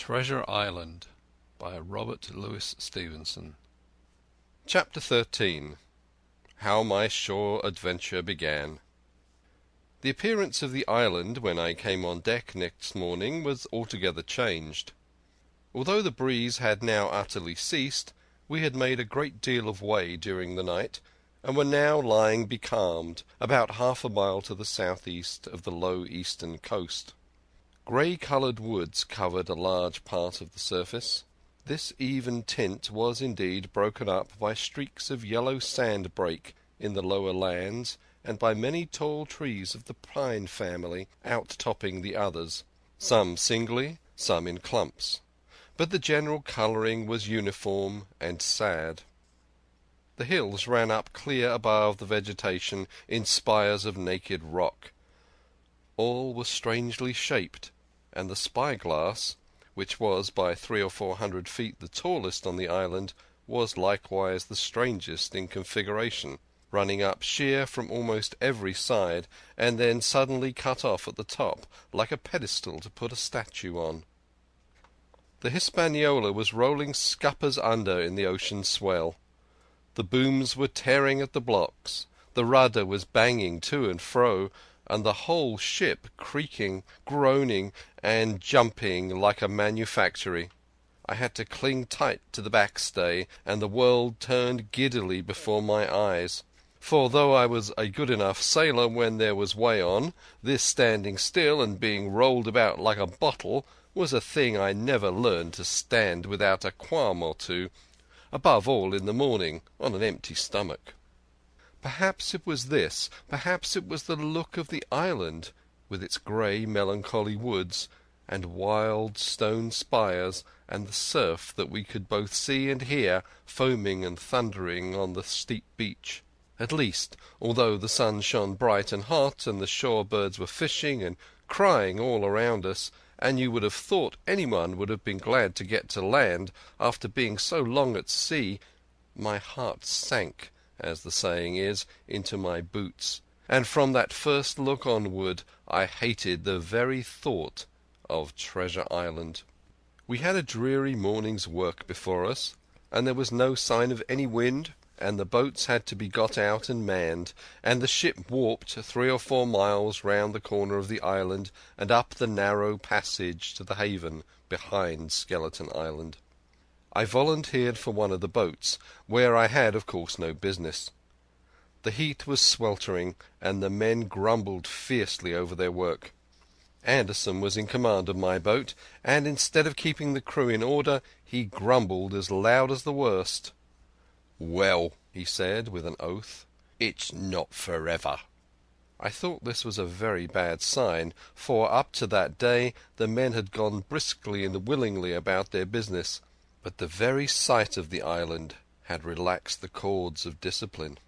Treasure Island by Robert Louis Stevenson. Chapter 13. How My Shore Adventure Began. The appearance of the island when I came on deck next morning was altogether changed. Although the breeze had now utterly ceased, we had made a great deal of way during the night, and were now lying becalmed about half a mile to the southeast of the low eastern coast. Grey-coloured woods covered a large part of the surface. This even tint was indeed broken up by streaks of yellow sand-break in the lower lands, and by many tall trees of the pine family out-topping the others, some singly, some in clumps. But the general colouring was uniform and sad. The hills ran up clear above the vegetation in spires of naked rock. All was strangely shaped, and the spyglass, which was by 300 or 400 feet the tallest on the island, was likewise the strangest in configuration, running up sheer from almost every side, and then suddenly cut off at the top, like a pedestal to put a statue on. The Hispaniola was rolling scuppers under in the ocean swell. The booms were tearing at the blocks, the rudder was banging to and fro, and the whole ship creaking, groaning, and jumping like a manufactory. I had to cling tight to the backstay, and the world turned giddily before my eyes. For though I was a good enough sailor when there was way on, this standing still and being rolled about like a bottle was a thing I never learned to stand without a qualm or two, above all in the morning on an empty stomach. Perhaps it was this, perhaps it was the look of the island, with its grey melancholy woods, and wild stone spires, and the surf that we could both see and hear foaming and thundering on the steep beach. At least, although the sun shone bright and hot, and the shore birds were fishing and crying all around us, and you would have thought anyone would have been glad to get to land after being so long at sea, my heart sank, as the saying is, into my boots, and from that first look onward I hated the very thought of Treasure Island. We had a dreary morning's work before us, and there was no sign of any wind, and the boats had to be got out and manned, and the ship warped 3 or 4 miles round the corner of the island and up the narrow passage to the haven behind Skeleton Island. I volunteered for one of the boats, where I had of course no business. The heat was sweltering, and the men grumbled fiercely over their work. Anderson was in command of my boat, and instead of keeping the crew in order, he grumbled as loud as the worst. "Well," he said with an oath, "it's not forever." I thought this was a very bad sign, for up to that day the men had gone briskly and willingly about their business, but the very sight of the island had relaxed the cords of discipline.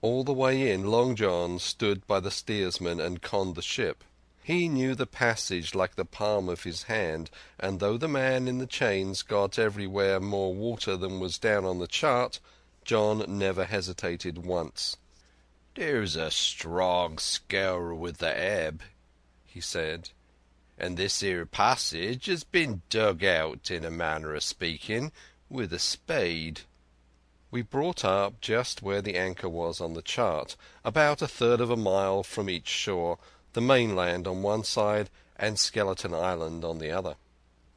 All the way in Long John stood by the steersman and conned the ship. He knew the passage like the palm of his hand, and though the man in the chains got everywhere more water than was down on the chart, John never hesitated once. "There's a strong scour with the ebb," he said, "and this here passage has been dug out, in a manner of speaking, with a spade." We brought up just where the anchor was on the chart, about 1/3 of a mile from each shore, the mainland on one side and Skeleton Island on the other.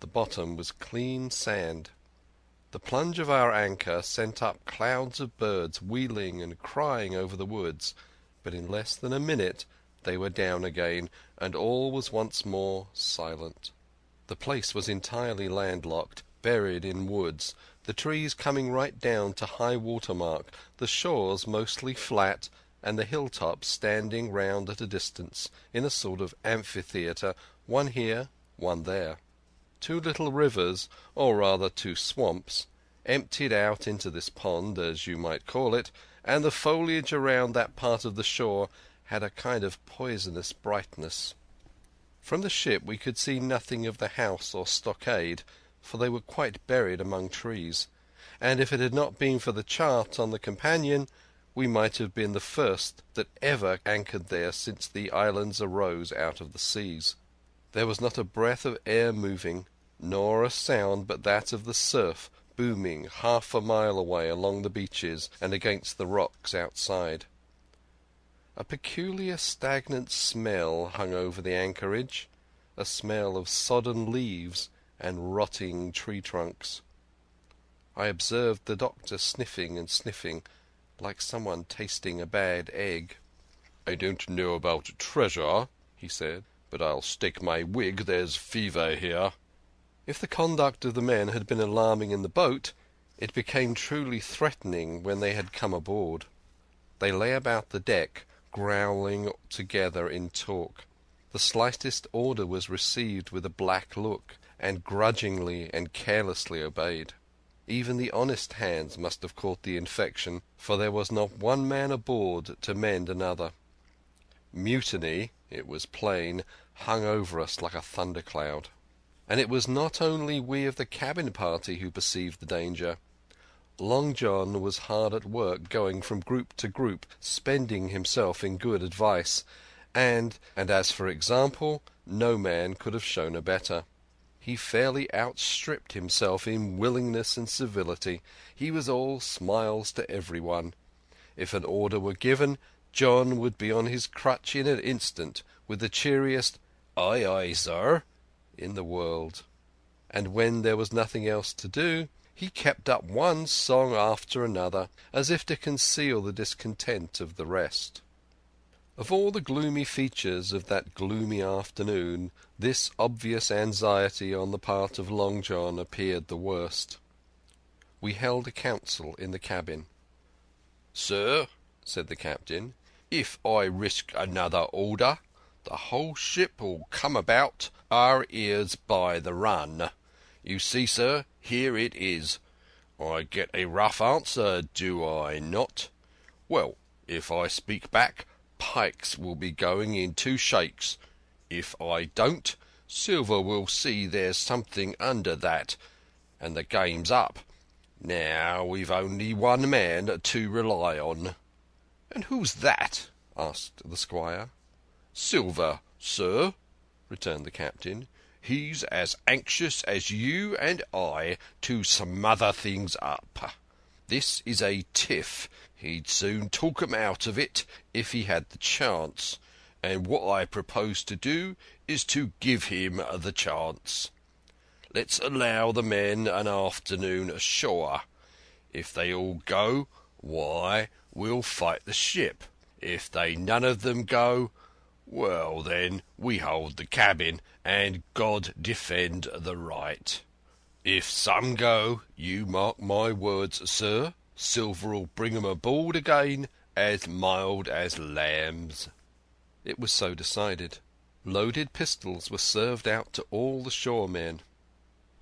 The bottom was clean sand. The plunge of our anchor sent up clouds of birds wheeling and crying over the woods, but in less than a minute they were down again, and all was once more silent. The place was entirely landlocked, buried in woods, the trees coming right down to high water mark, the shores mostly flat, and the hilltops standing round at a distance, in a sort of amphitheatre, one here, one there. 2 little rivers, or rather 2 swamps, emptied out into this pond, as you might call it, and the foliage around that part of the shore had a kind of poisonous brightness. From the ship we could see nothing of the house or stockade, for they were quite buried among trees, and if it had not been for the chart on the companion, we might have been the first that ever anchored there since the islands arose out of the seas. There was not a breath of air moving, nor a sound but that of the surf booming half a mile away along the beaches and against the rocks outside. A peculiar stagnant smell hung over the anchorage, a smell of sodden leaves and rotting tree trunks. I observed the doctor sniffing and sniffing, like someone tasting a bad egg. "I don't know about treasure," he said, "but I'll stake my wig there's fever here." If the conduct of the men had been alarming in the boat, it became truly threatening when they had come aboard. They lay about the deck, growling together in talk. The slightest order was received with a black look, and grudgingly and carelessly obeyed. Even the honest hands must have caught the infection, for there was not one man aboard to mend another. Mutiny, it was plain, hung over us like a thundercloud. And it was not only we of the cabin party who perceived the danger. Long John was hard at work, going from group to group, spending himself in good advice, and as for example, no man could have shown a better. He fairly outstripped himself in willingness and civility. He was all smiles to everyone. If an order were given, John would be on his crutch in an instant, with the cheeriest "Aye, aye, sir," in the world. And when there was nothing else to do, he kept up one song after another, as if to conceal the discontent of the rest. Of all the gloomy features of that gloomy afternoon, this obvious anxiety on the part of Long John appeared the worst. We held a council in the cabin. "Sir," said the captain, "if I risk another order, the whole ship'll come about our ears by the run. You see, sir, here it is. I get a rough answer, do I not? Well, if I speak back, pikes will be going in 2 shakes. If I don't, Silver will see there's something under that, and the game's up. Now we've only one man to rely on." "And who's that?" asked the squire. "Silver, sir," returned the captain. "He's as anxious as you and I to smother things up. This is a tiff. He'd soon talk 'em out of it if he had the chance, and what I propose to do is to give him the chance. Let's allow the men an afternoon ashore. If they all go, why, we'll fight the ship. If they none of them go, well then, we hold the cabin, and God defend the right. If some go, you mark my words, sir, Silver'll bring 'em aboard again as mild as lambs." It was so decided. Loaded pistols were served out to all the shore men.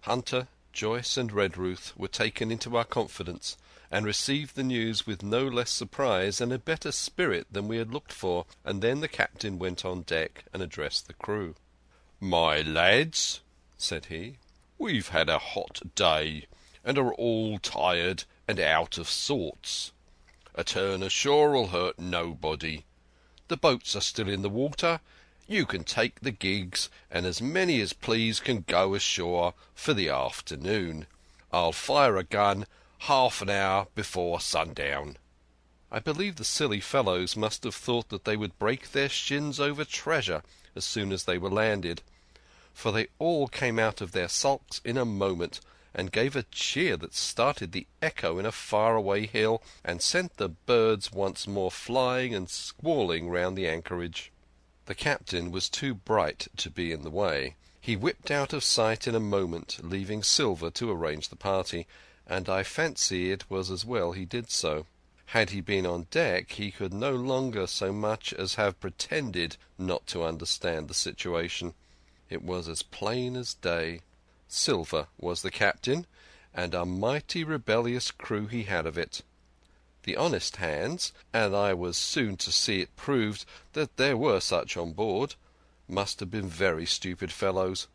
Hunter, Joyce, and Redruth were taken into our confidence, and received the news with no less surprise and a better spirit than we had looked for, and then the captain went on deck and addressed the crew. "My lads," said he, "we've had a hot day, and are all tired and out of sorts. A turn ashore'll hurt nobody. The boats are still in the water. You can take the gigs, and as many as please can go ashore for the afternoon. I'll fire a gun half an hour before sundown." I believe the silly fellows must have thought that they would break their shins over treasure as soon as they were landed, for they all came out of their sulks in a moment, and gave a cheer that started the echo in a far-away hill, and sent the birds once more flying and squalling round the anchorage. The captain was too bright to be in the way. He whipped out of sight in a moment, leaving Silver to arrange the party, and I fancy it was as well he did so. Had he been on deck, he could no longer so much as have pretended not to understand the situation. It was as plain as day. Silver was the captain, and a mighty rebellious crew he had of it. The honest hands, and I was soon to see it proved that there were such on board, must have been very stupid fellows.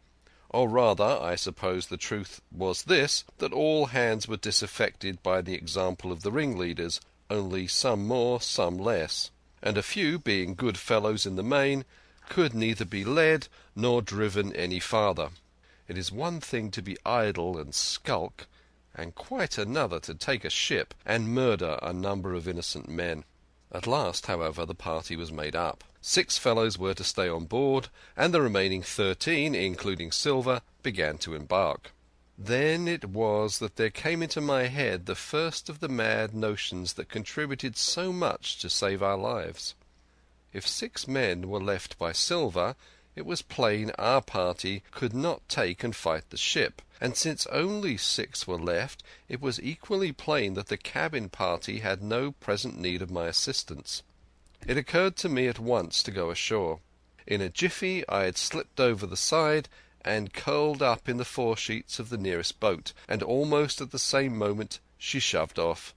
Or rather, I suppose the truth was this, that all hands were disaffected by the example of the ringleaders, only some more, some less, and a few, being good fellows in the main, could neither be led nor driven any farther. It is one thing to be idle and skulk, and quite another to take a ship and murder a number of innocent men. At last, however, the party was made up. 6 fellows were to stay on board, and the remaining 13, including Silver, began to embark. Then it was that there came into my head the first of the mad notions that contributed so much to save our lives. If 6 men were left by Silver, it was plain our party could not take and fight the ship, and since only 6 were left, it was equally plain that the cabin party had no present need of my assistance. It occurred to me at once to go ashore. In a jiffy I had slipped over the side and curled up in the foresheets of the nearest boat, and almost at the same moment she shoved off.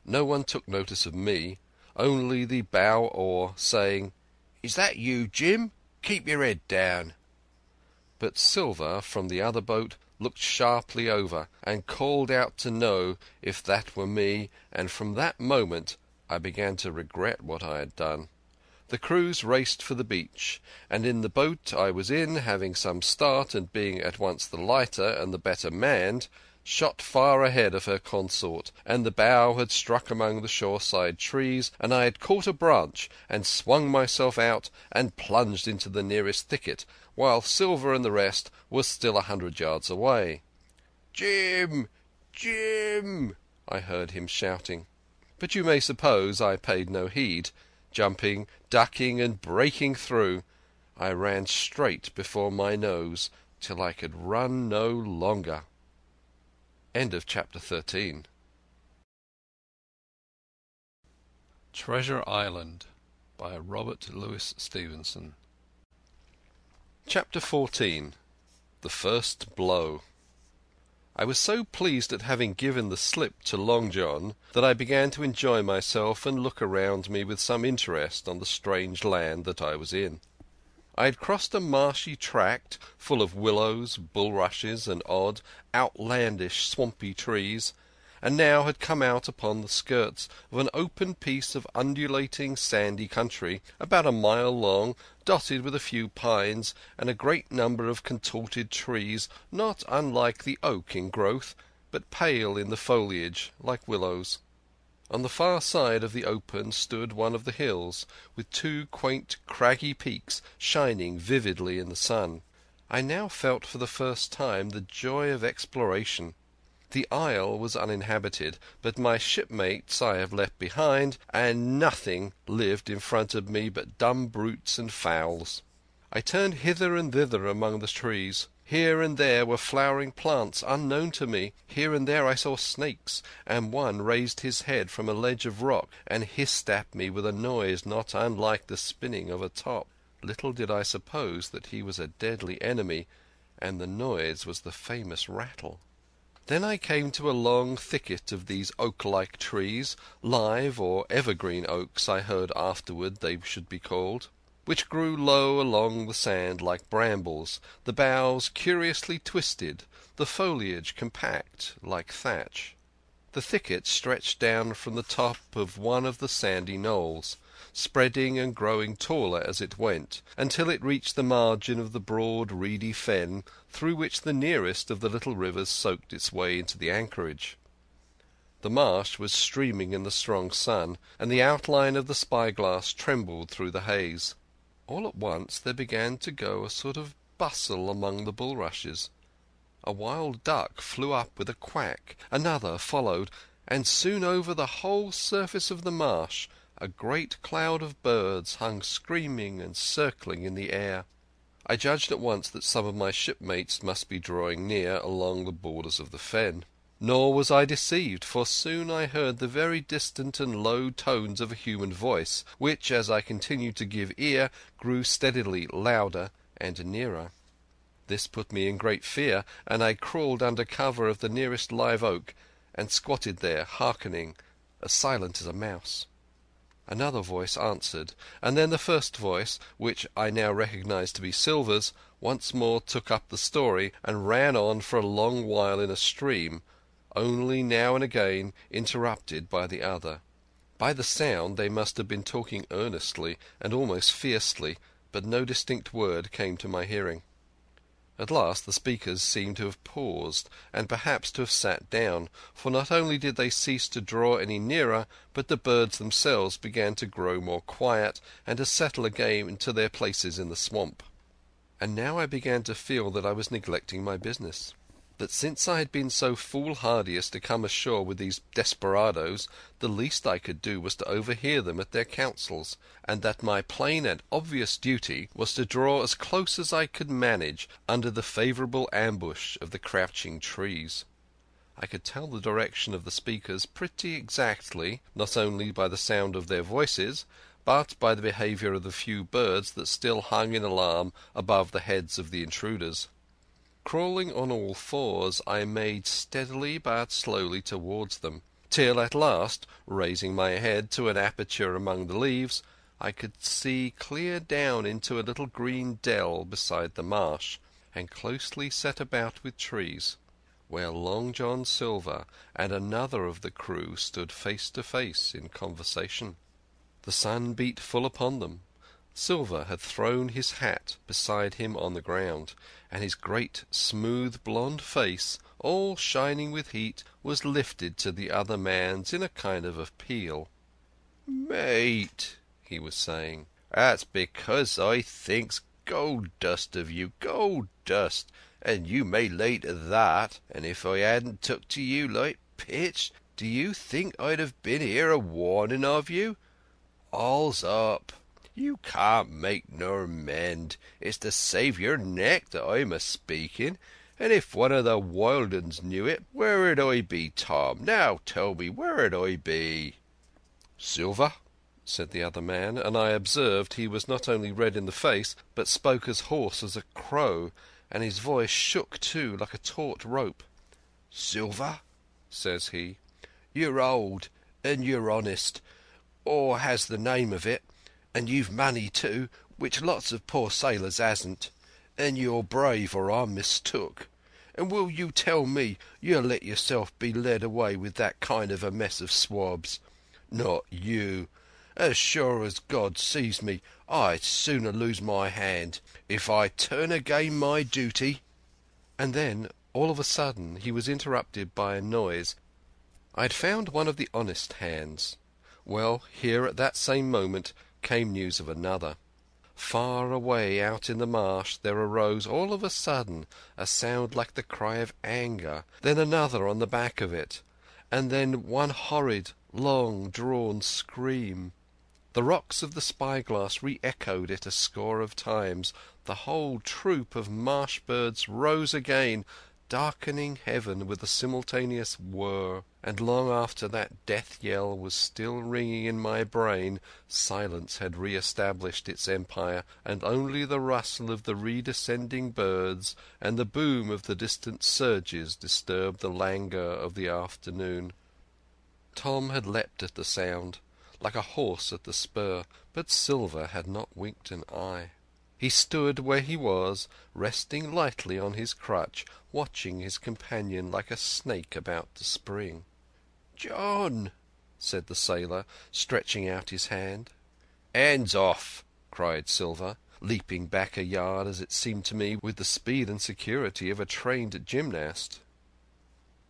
No one took notice of me, only the bow oar saying, "Is that you, Jim? Keep your head down." But Silver from the other boat looked sharply over and called out to know if that were me, and from that moment I began to regret what I had done. The crews raced for the beach, and in the boat I was in, having some start and being at once the lighter and the better manned, shot far ahead of her consort, and the bow had struck among the shoreside trees, and I had caught a branch and swung myself out and plunged into the nearest thicket, while Silver and the rest were still 100 yards away. "Jim! Jim!" I heard him shouting. But you may suppose I paid no heed. Jumping, ducking, and breaking through, I ran straight before my nose till I could run no longer. End of chapter 13. Treasure Island by Robert Louis Stevenson. Chapter 14. The First Blow. I was so pleased at having given the slip to Long John that I began to enjoy myself and look around me with some interest on the strange land that I was in. I had crossed a marshy tract full of willows, bulrushes, and odd, outlandish, swampy trees, and now had come out upon the skirts of an open piece of undulating sandy country, about a mile long, dotted with a few pines and a great number of contorted trees, not unlike the oak in growth, but pale in the foliage, like willows. On the far side of the open stood one of the hills, with 2 quaint craggy peaks shining vividly in the sun. I now felt for the first time the joy of exploration. The isle was uninhabited, but my shipmates I have left behind, and nothing lived in front of me but dumb brutes and fowls. I turned hither and thither among the trees. Here and there were flowering plants unknown to me. Here and there I saw snakes, and one raised his head from a ledge of rock and hissed at me with a noise not unlike the spinning of a top. Little did I suppose that he was a deadly enemy, and the noise was the famous rattle. Then I came to a long thicket of these oak-like trees, live or evergreen oaks I heard afterward they should be called, which grew low along the sand like brambles, the boughs curiously twisted, the foliage compact like thatch. The thicket stretched down from the top of one of the sandy knolls, spreading and growing taller as it went, until it reached the margin of the broad reedy fen through which the nearest of the little rivers soaked its way into the anchorage. The marsh was streaming in the strong sun, and the outline of the spyglass trembled through the haze. All at once there began to go a sort of bustle among the bulrushes. A wild duck flew up with a quack, another followed, and soon over the whole surface of the marsh a great cloud of birds hung screaming and circling in the air. I judged at once that some of my shipmates must be drawing near along the borders of the fen. Nor was I deceived, for soon I heard the very distant and low tones of a human voice, which, as I continued to give ear, grew steadily louder and nearer. This put me in great fear, and I crawled under cover of the nearest live oak, and squatted there, hearkening, as silent as a mouse. Another voice answered, and then the first voice, which I now recognized to be Silver's, once more took up the story, and ran on for a long while in a stream, only now and again interrupted by the other. By the sound they must have been talking earnestly and almost fiercely, but no distinct word came to my hearing. At last the speakers seemed to have paused, and perhaps to have sat down, for not only did they cease to draw any nearer, but the birds themselves began to grow more quiet, and to settle again into their places in the swamp. And now I began to feel that I was neglecting my business. That since I had been so foolhardy as to come ashore with these desperadoes, the least I could do was to overhear them at their councils, and that my plain and obvious duty was to draw as close as I could manage under the favourable ambush of the crouching trees. I could tell the direction of the speakers pretty exactly, not only by the sound of their voices, but by the behaviour of the few birds that still hung in alarm above the heads of the intruders. Crawling on all fours, I made steadily but slowly towards them, till at last, raising my head to an aperture among the leaves, I could see clear down into a little green dell beside the marsh, and closely set about with trees, where Long John Silver and another of the crew stood face to face in conversation. The sun beat full upon them. Silver had thrown his hat beside him on the ground, and his great smooth blonde face, all shining with heat, was lifted to the other man's in a kind of appeal. "Mate," he was saying, "that's because I thinks gold dust of you, gold dust, and you may lay to that, and if I hadn't took to you like pitch, do you think I'd have been here a warning of you? All's up. You can't make nor mend. It's to save your neck that I'm a-speaking, and if one of the wild uns knew it, where'd I be, Tom? Now tell me, where'd I be?" "Silver," said the other man, and I observed he was not only red in the face, but spoke as hoarse as a crow, and his voice shook too like a taut rope. "Silver," says he, "you're old, and you're honest, or has the name of it, and you've money too, which lots of poor sailors hasn't, and you're brave or I'm mistook. And will you tell me you'll let yourself be led away with that kind of a mess of swabs? Not you. As sure as God sees me, I'd sooner lose my hand. If I turn again my duty—" And then, all of a sudden, he was interrupted by a noise. I had found one of the honest hands. Well, here at that same moment came news of another. Far away out in the marsh there arose all of a sudden a sound like the cry of anger, then another on the back of it, and then one horrid, long-drawn scream. The rocks of the spyglass re-echoed it a score of times. The whole troop of marsh birds rose again, darkening heaven with a simultaneous whir, and long after that death yell was still ringing in my brain, silence had re-established its empire, and only the rustle of the redescending birds and the boom of the distant surges disturbed the languor of the afternoon. Tom had leapt at the sound, like a horse at the spur, but Silver had not winked an eye. He stood where he was, resting lightly on his crutch, watching his companion like a snake about to spring. "John," said the sailor, stretching out his hand. "Hands off!" cried Silver, leaping back a yard, as it seemed to me, with the speed and security of a trained gymnast.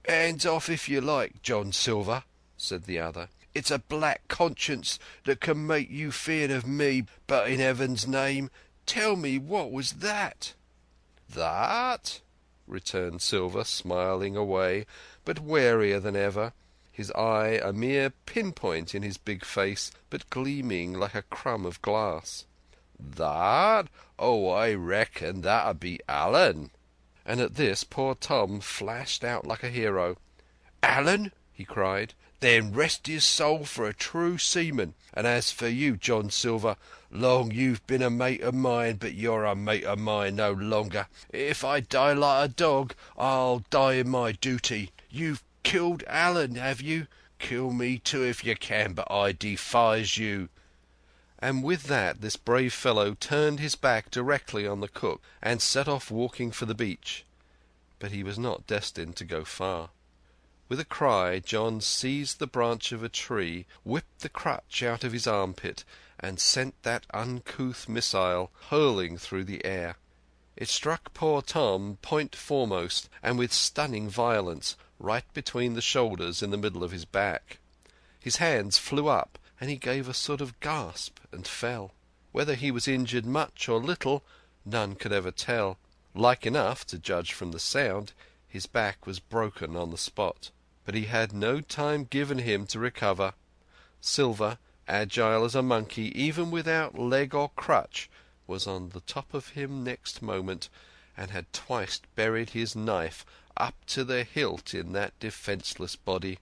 "Hands off if you like, John Silver," said the other. "It's a black conscience that can make you feared of me, but in Heaven's name, tell me what was that?" "That?" returned Silver, smiling away, but warier than ever, his eye a mere pin-point in his big face, but gleaming like a crumb of glass. "That? Oh, I reckon that'll be Allen." And at this poor Tom flashed out like a hero. "Allen?" he cried. "Then rest his soul for a true seaman. And as for you, John Silver, long you've been a mate of mine, but you're a mate of mine no longer. If I die like a dog, I'll die in my duty. You've killed Allen, have you? Kill me too if you can, but I defies you." And with that this brave fellow turned his back directly on the cook, and set off walking for the beach. But he was not destined to go far. With a cry, John seized the branch of a tree, whipped the crutch out of his armpit, and sent that uncouth missile hurling through the air. It struck poor Tom point foremost, and with stunning violence, right between the shoulders in the middle of his back. His hands flew up, and he gave a sort of gasp and fell. Whether he was injured much or little, none could ever tell. Like enough, to judge from the sound, his back was broken on the spot. But he had no time given him to recover. Silver, agile as a monkey, even without leg or crutch, was on the top of him next moment, and had twice buried his knife up to the hilt in that defenceless body.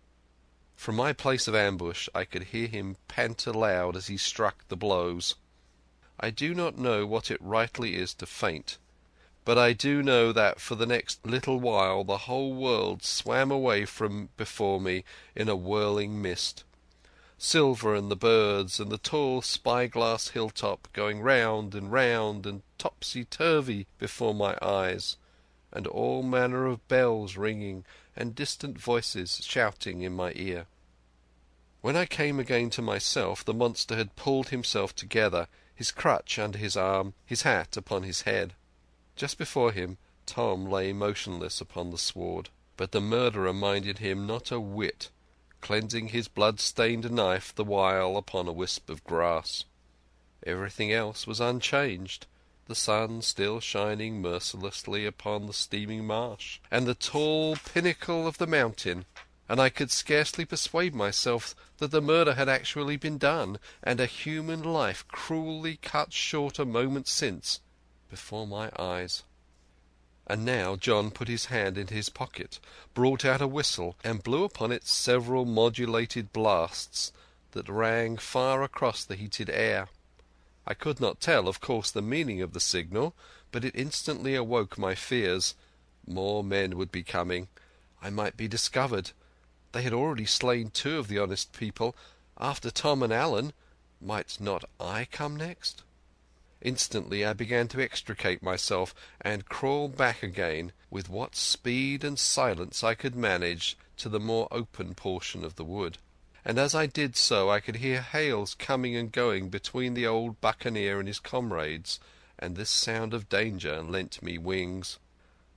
From my place of ambush I could hear him pant aloud as he struck the blows. I do not know what it rightly is to faint, but I do know that for the next little while the whole world swam away from before me in a whirling mist. Silver and the birds and the tall spyglass hilltop going round and topsy-turvy before my eyes, and all manner of bells ringing and distant voices shouting in my ear. When I came again to myself, the monster had pulled himself together, his crutch under his arm, his hat upon his head. Just before him Tom lay motionless upon the sward, but the murderer minded him not a whit, cleansing his blood-stained knife the while upon a wisp of grass. Everything else was unchanged, the sun still shining mercilessly upon the steaming marsh, and the tall pinnacle of the mountain, and I could scarcely persuade myself that the murder had actually been done, and a human life cruelly cut short a moment since, before my eyes. And now John put his hand into his pocket, brought out a whistle, and blew upon it several modulated blasts that rang far across the heated air. I could not tell, of course, the meaning of the signal, but it instantly awoke my fears. More men would be coming. I might be discovered. They had already slain 2 of the honest people. After Tom and Allen, might not I come next? Instantly I began to extricate myself and crawl back again, with what speed and silence I could manage, to the more open portion of the wood. And as I did so I could hear Hales coming and going between the old buccaneer and his comrades, and this sound of danger lent me wings.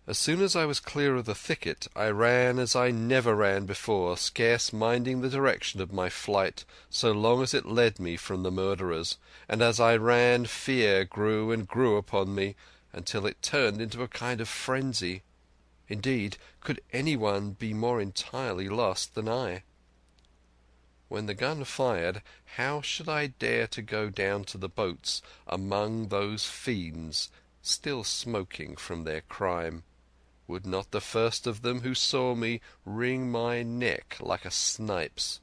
As soon as I was clear of the thicket I ran as I never ran before, scarce minding the direction of my flight, so long as it led me from the murderers, and as I ran fear grew and grew upon me, until it turned into a kind of frenzy. Indeed, could anyone be more entirely lost than I? When the gun fired, how should I dare to go down to the boats among those fiends still smoking from their crime? Would not the first of them who saw me wring my neck like a snipe's?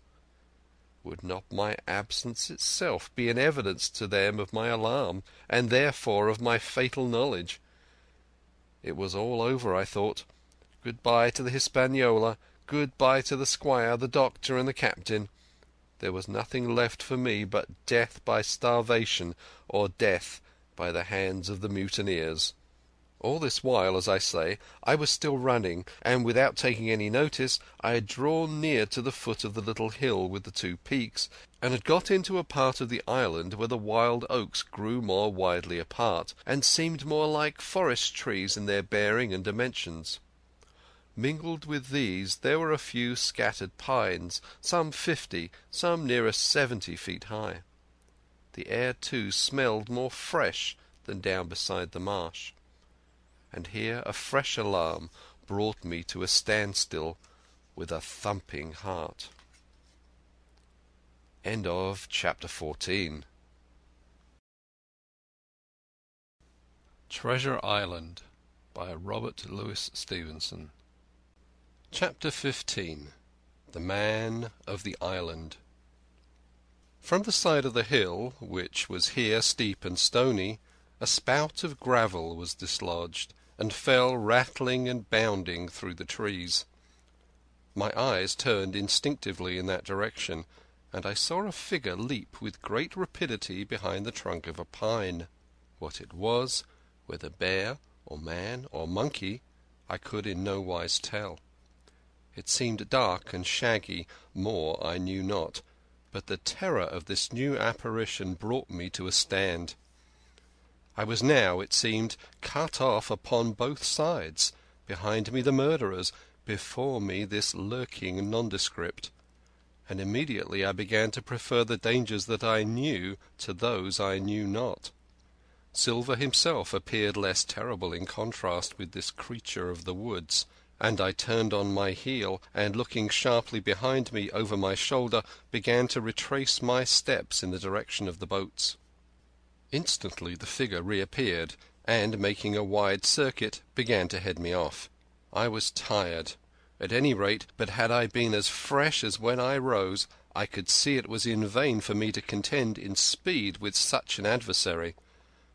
Would not my absence itself be an evidence to them of my alarm, and therefore of my fatal knowledge? It was all over, I thought. Good-bye to the Hispaniola, good-bye to the squire, the doctor, and the captain. There was nothing left for me but death by starvation, or death by the hands of the mutineers. All this while, as I say, I was still running, and without taking any notice I had drawn near to the foot of the little hill with the 2 peaks, and had got into a part of the island where the wild oaks grew more widely apart, and seemed more like forest trees in their bearing and dimensions. Mingled with these there were a few scattered pines, some 50, some nearer 70 feet high. The air, too, smelled more fresh than down beside the marsh. And here a fresh alarm brought me to a standstill with a thumping heart. End of chapter 14. Treasure Island by Robert Louis Stevenson. Chapter 15. The Man of the Island. From the side of the hill, which was here steep and stony, a spout of gravel was dislodged, and fell rattling and bounding through the trees. My eyes turned instinctively in that direction, and I saw a figure leap with great rapidity behind the trunk of a pine. What it was, whether bear or man or monkey, I could in no wise tell. It seemed dark and shaggy, more I knew not, but the terror of this new apparition brought me to a stand. I was now, it seemed, cut off upon both sides, behind me the murderers, before me this lurking nondescript. And immediately I began to prefer the dangers that I knew to those I knew not. Silver himself appeared less terrible in contrast with this creature of the woods, and I turned on my heel, and looking sharply behind me over my shoulder, began to retrace my steps in the direction of the boats. Instantly the figure reappeared, and, making a wide circuit, began to head me off. I was tired, at any rate, but had I been as fresh as when I rose, I could see it was in vain for me to contend in speed with such an adversary.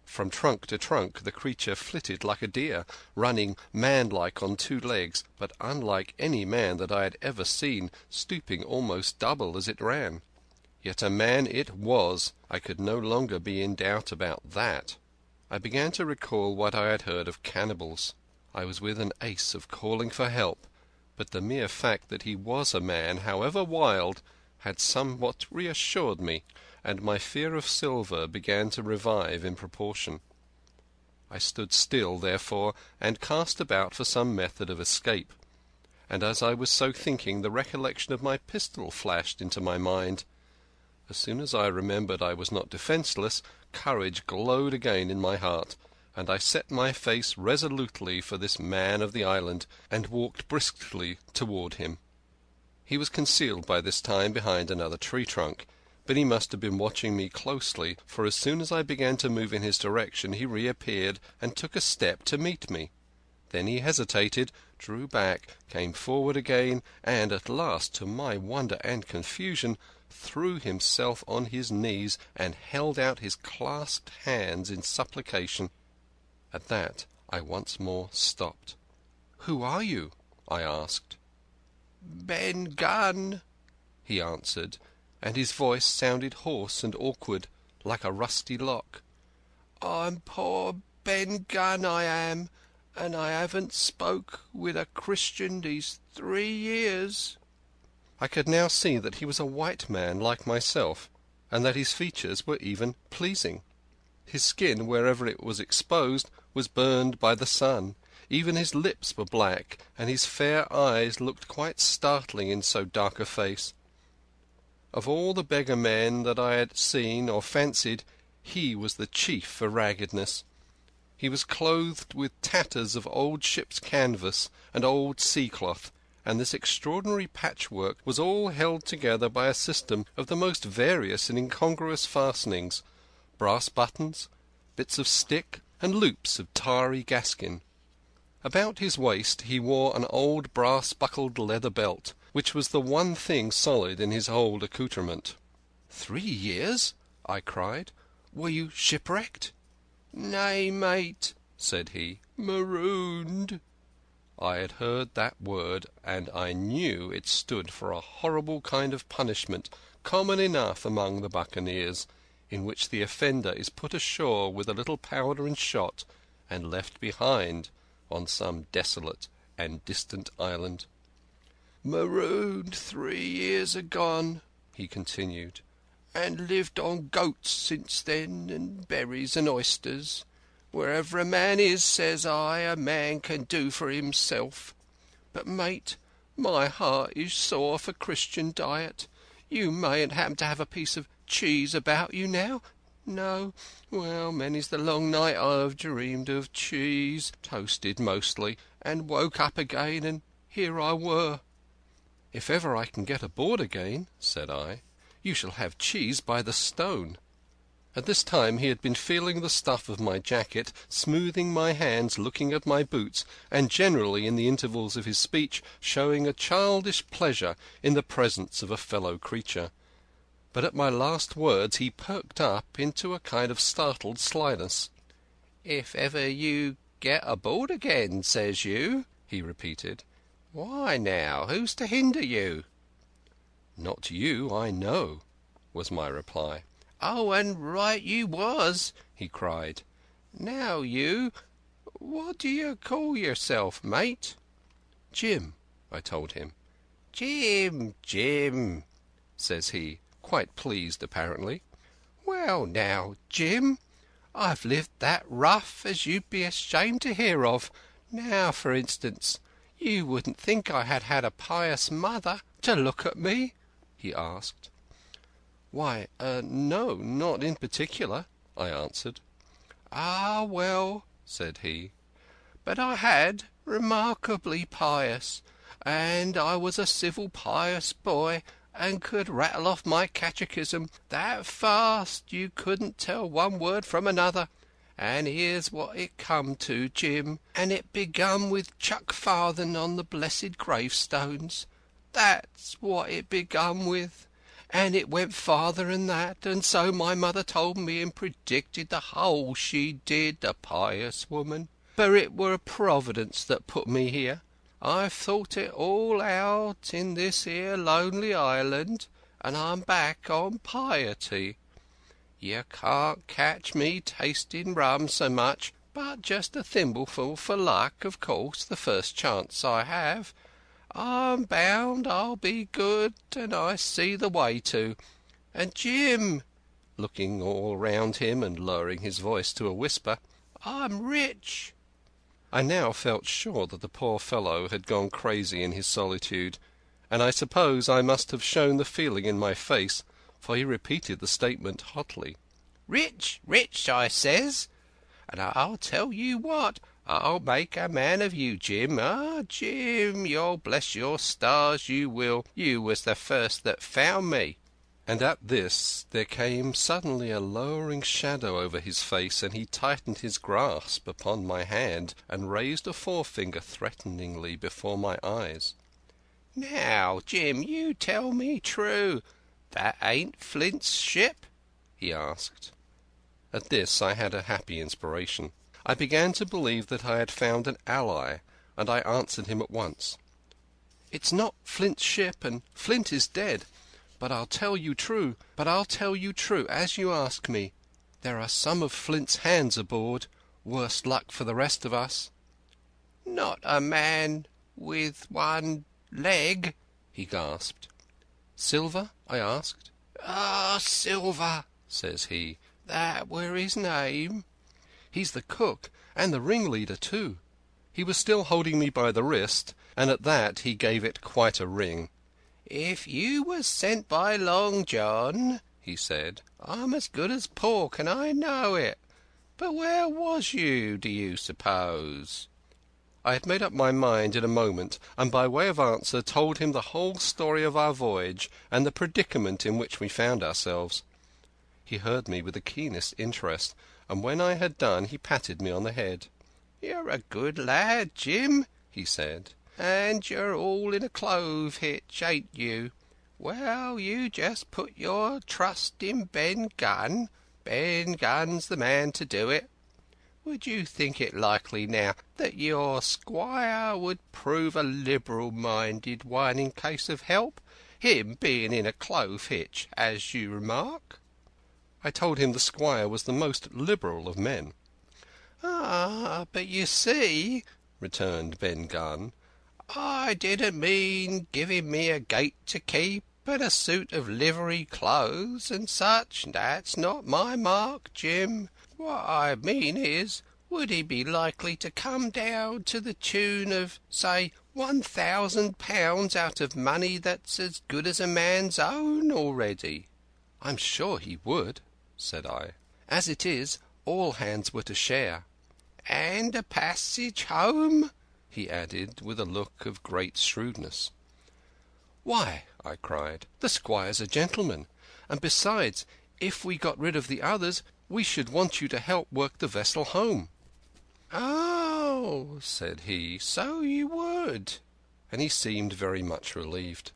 From trunk to trunk the creature flitted like a deer, running man-like on 2 legs, but unlike any man that I had ever seen, stooping almost double as it ran. Yet a man it was. I could no longer be in doubt about that. I began to recall what I had heard of cannibals. I was with an ace of calling for help, but the mere fact that he was a man, however wild, had somewhat reassured me, and my fear of Silver began to revive in proportion. I stood still, therefore, and cast about for some method of escape, and as I was so thinking the recollection of my pistol flashed into my mind. As soon as I remembered I was not defenceless, courage glowed again in my heart, and I set my face resolutely for this man of the island, and walked briskly toward him. He was concealed by this time behind another tree trunk, but he must have been watching me closely, for as soon as I began to move in his direction he reappeared and took a step to meet me. Then he hesitated, drew back, came forward again, and at last, to my wonder and confusion, threw himself on his knees and held out his clasped hands in supplication. At that I once more stopped. "Who are you?" I asked. "Ben Gunn," he answered, and his voice sounded hoarse and awkward, like a rusty lock. "I'm poor Ben Gunn, I am, and I haven't spoke with a Christian these 3 years." I could now see that he was a white man like myself, and that his features were even pleasing. His skin, wherever it was exposed, was burned by the sun. Even his lips were black, and his fair eyes looked quite startling in so dark a face. Of all the beggar men that I had seen or fancied, he was the chief for raggedness. He was clothed with tatters of old ship's canvas and old sea-cloth, and this extraordinary patchwork was all held together by a system of the most various and incongruous fastenings, brass buttons, bits of stick, and loops of tarry gaskin. About his waist he wore an old brass-buckled leather belt, which was the one thing solid in his whole accoutrement. 3 years?" I cried. "Were you shipwrecked?" "Nay, mate," said he, "marooned." I had heard that word, and I knew it stood for a horrible kind of punishment common enough among the buccaneers, in which the offender is put ashore with a little powder and shot, and left behind on some desolate and distant island. "Marooned 3 years agone," he continued, "and lived on goats since then, and berries and oysters. Wherever a man is, says I, a man can do for himself. But, mate, my heart is sore for Christian diet. You mayn't happen to have a piece of cheese about you now? No? Well, many's the long night I have dreamed of cheese, toasted mostly, and woke up again, and here I were." "If ever I can get aboard again," said I, "you shall have cheese by the stone." At this time he had been feeling the stuff of my jacket, smoothing my hands, looking at my boots, and generally in the intervals of his speech showing a childish pleasure in the presence of a fellow creature. But at my last words he perked up into a kind of startled slyness. "If ever you get aboard again, says you?" he repeated. "Why now, who's to hinder you?" "Not you, I know," was my reply. "Oh, and right you was," he cried. "Now what do you call yourself, mate?" "Jim," I told him. "Jim, Jim," says he, quite pleased apparently. "Well now, Jim, I've lived that rough as you'd be ashamed to hear of. Now, for instance, you wouldn't think I had had a pious mother to look at me?" he asked. "Why, no, not in particular," I answered. "Ah, well," said he, "but I had, remarkably pious, and I was a civil pious boy, and could rattle off my catechism that fast you couldn't tell one word from another. And here's what it come to, Jim, and it begun with chuck farthen on the blessed gravestones. That's what it begun with. And it went farther than that, and so my mother told me and predicted the whole, she did, a pious woman. But it were a Providence that put me here. I've thought it all out in this here lonely island, and I'm back on piety. You can't catch me tasting rum so much, but just a thimbleful for luck, of course, the first chance I have. I'm bound I'll be good, and I see the way to. And Jim," looking all round him and lowering his voice to a whisper, "I'm rich." I now felt sure that the poor fellow had gone crazy in his solitude, and I suppose I must have shown the feeling in my face, for he repeated the statement hotly. "Rich, rich, I says. And I'll tell you what, I'll make a man of you, Jim. Ah, Jim, you'll bless your stars, you will. You was the first that found me." And at this there came suddenly a lowering shadow over his face, and he tightened his grasp upon my hand and raised a forefinger threateningly before my eyes. "Now, Jim, you tell me true. That ain't Flint's ship?" he asked. At this I had a happy inspiration. I began to believe that I had found an ally, and I answered him at once. "It's not Flint's ship, and Flint is dead. But I'll tell you true, as you ask me. There are some of Flint's hands aboard, worse luck for the rest of us." "Not a man with one leg?" he gasped. "Silver?" I asked. "Ah, Silver," says he. "That were his name." "He's the cook, and the ringleader too." He was still holding me by the wrist, and at that he gave it quite a wring. "If you was sent by Long John," he said, "I'm as good as pork, and I know it. But where was you, do you suppose?" I had made up my mind in a moment, and by way of answer told him the whole story of our voyage and the predicament in which we found ourselves. He heard me with the keenest interest, and when I had done he patted me on the head. "You're a good lad, Jim," he said. "And you're all in a clove hitch, ain't you? Well, you just put your trust in Ben Gunn. Ben Gunn's the man to do it. Would you think it likely now that your squire would prove a liberal-minded one in case of help, him being in a clove hitch, as you remark?" I told him the squire was the most liberal of men. "Ah, but you see," returned Ben Gunn, "I didn't mean giving me a gate to keep and a suit of livery clothes and such. That's not my mark, Jim. What I mean is, would he be likely to come down to the tune of, say, £1,000 out of money that's as good as a man's own already?" "I'm sure he would," said I. "As it is, all hands were to share." "And a passage home?" he added, with a look of great shrewdness. "Why," I cried, "the squire's a gentleman, and besides, if we got rid of the others, we should want you to help work the vessel home." "Oh," said he, "so you would," and he seemed very much relieved.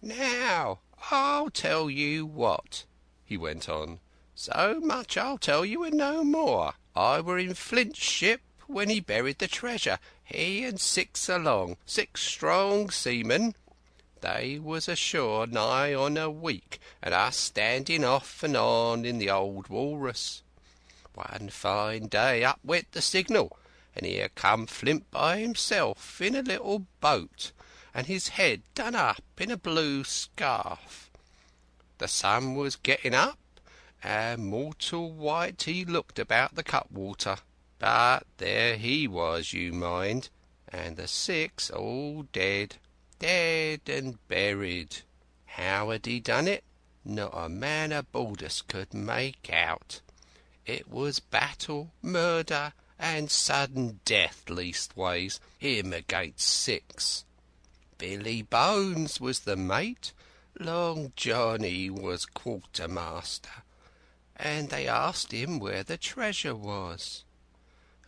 "Now, I'll tell you what," he went on. "So much I'll tell you and no more. I were in Flint's ship when he buried the treasure, he and 6 along, 6 strong seamen. They was ashore nigh on a week, and us standing off and on in the old Walrus. One fine day up went the signal, and here come Flint by himself in a little boat, and his head done up in a blue scarf. The sun was getting up, and mortal white he looked about the cutwater. But there he was, you mind, and the 6 all dead, dead and buried. How had he done it? Not a man aboard us could make out. It was battle, murder, and sudden death, leastways, him against 6. Billy Bones was the mate, Long Johnny was quartermaster, and they asked him where the treasure was.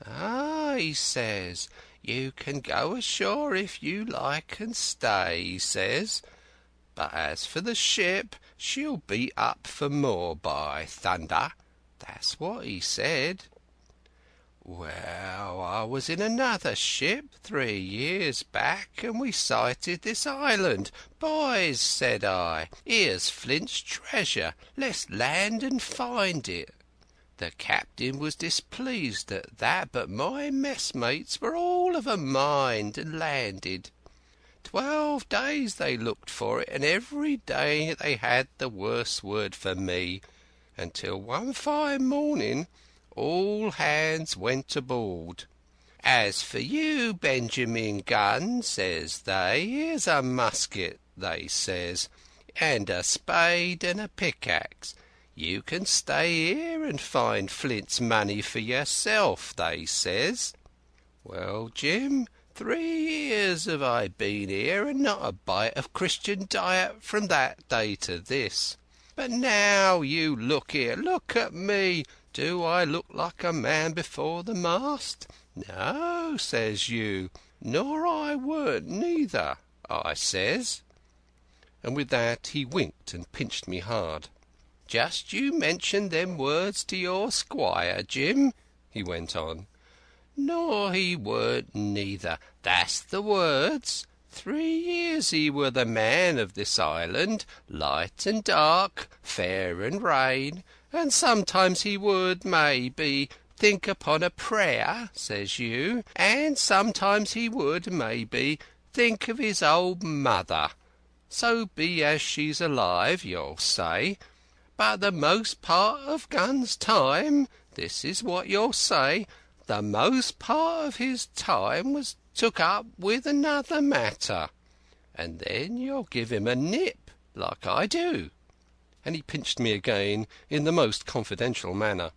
Ah, he says, you can go ashore if you like and stay, he says, but as for the ship, she'll be up for more, by thunder. That's what he said. Well, I was in another ship 3 years back, and we sighted this island. Boys, said I, here's Flint's treasure. Let's land and find it. The captain was displeased at that, but my messmates were all of a mind and landed. 12 days they looked for it, and every day they had the worst word for me, until one fine morning all hands went aboard. As for you, Benjamin Gunn, says they, here's a musket, they says, and a spade and a pickaxe. You can stay here and find Flint's money for yourself, they says. Well, Jim, 3 years have I been here, and not a bite of Christian diet from that day to this. But now you look here, look at me. Do I look like a man before the mast? No, says you, nor I weren't neither, I says. And with that he winked and pinched me hard. Just you mention them words to your squire, Jim, he went on. Nor he weren't neither, that's the words. 3 years he were the man of this island, light and dark, fair and rain, and sometimes he would, maybe, think upon a prayer, says you, and sometimes he would, maybe, think of his old mother. So be as she's alive, you'll say. But the most part of Gunn's time, this is what you'll say, the most part of his time was took up with another matter. And then you'll give him a nip, like I do. And he pinched me again in the most confidential manner.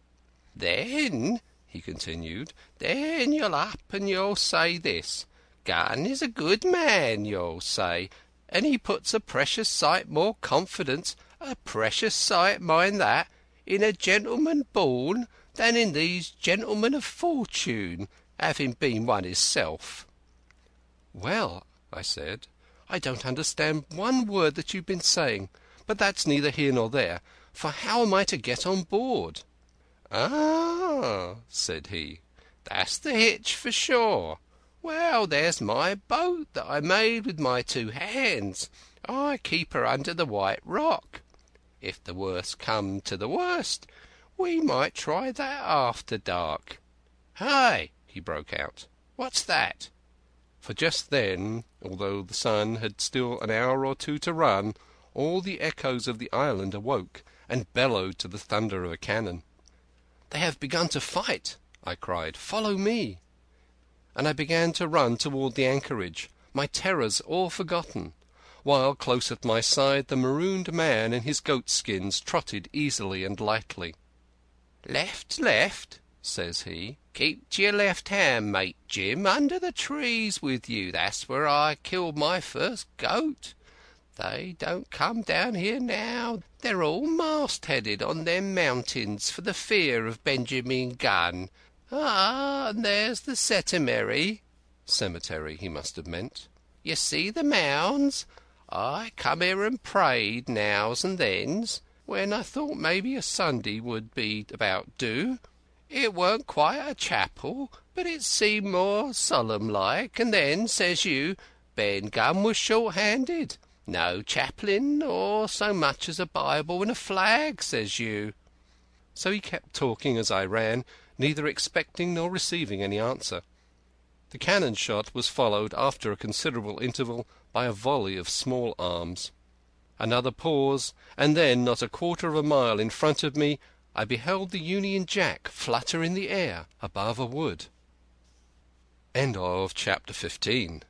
Then, he continued, then you'll up and you'll say this. Gunn is a good man, you'll say, and he puts a precious sight more confidence, a precious sight, mind that, in a gentleman born than in these gentlemen of fortune, having been one hisself. Well, I said, I don't understand one word that you've been saying, but that's neither here nor there, for how am I to get on board? Ah, said he, that's the hitch for sure. Well, there's my boat that I made with my 2 hands. I keep her under the White Rock. If the worst come to the worst, we might try that after dark. Hey, he broke out, what's that? For just then, although the sun had still an hour or 2 to run, all the echoes of the island awoke and bellowed to the thunder of a cannon. They have begun to fight, I cried. Follow me. And I began to run toward the anchorage, my terrors all forgotten, while close at my side the marooned man in his goatskins trotted easily and lightly. Left, left, says he. Keep to your left hand, mate Jim, under the trees with you. That's where I killed my first goat. They don't come down here now. They're all mast-headed on them mountains for the fear of Benjamin Gunn. Ah, and there's the cemetery. Cemetery, he must have meant. You see the mounds? I come here and prayed nows and thens, when I thought maybe a Sunday would be about due. It weren't quite a chapel, but it seemed more solemn-like, and then, says you, Ben Gunn was short-handed. No chaplain, or so much as a Bible and a flag, says you. So he kept talking as I ran, neither expecting nor receiving any answer. The cannon shot was followed, after a considerable interval, by a volley of small arms. Another pause, and then, not a quarter of a mile in front of me, I beheld the Union Jack flutter in the air above a wood. Chapter 15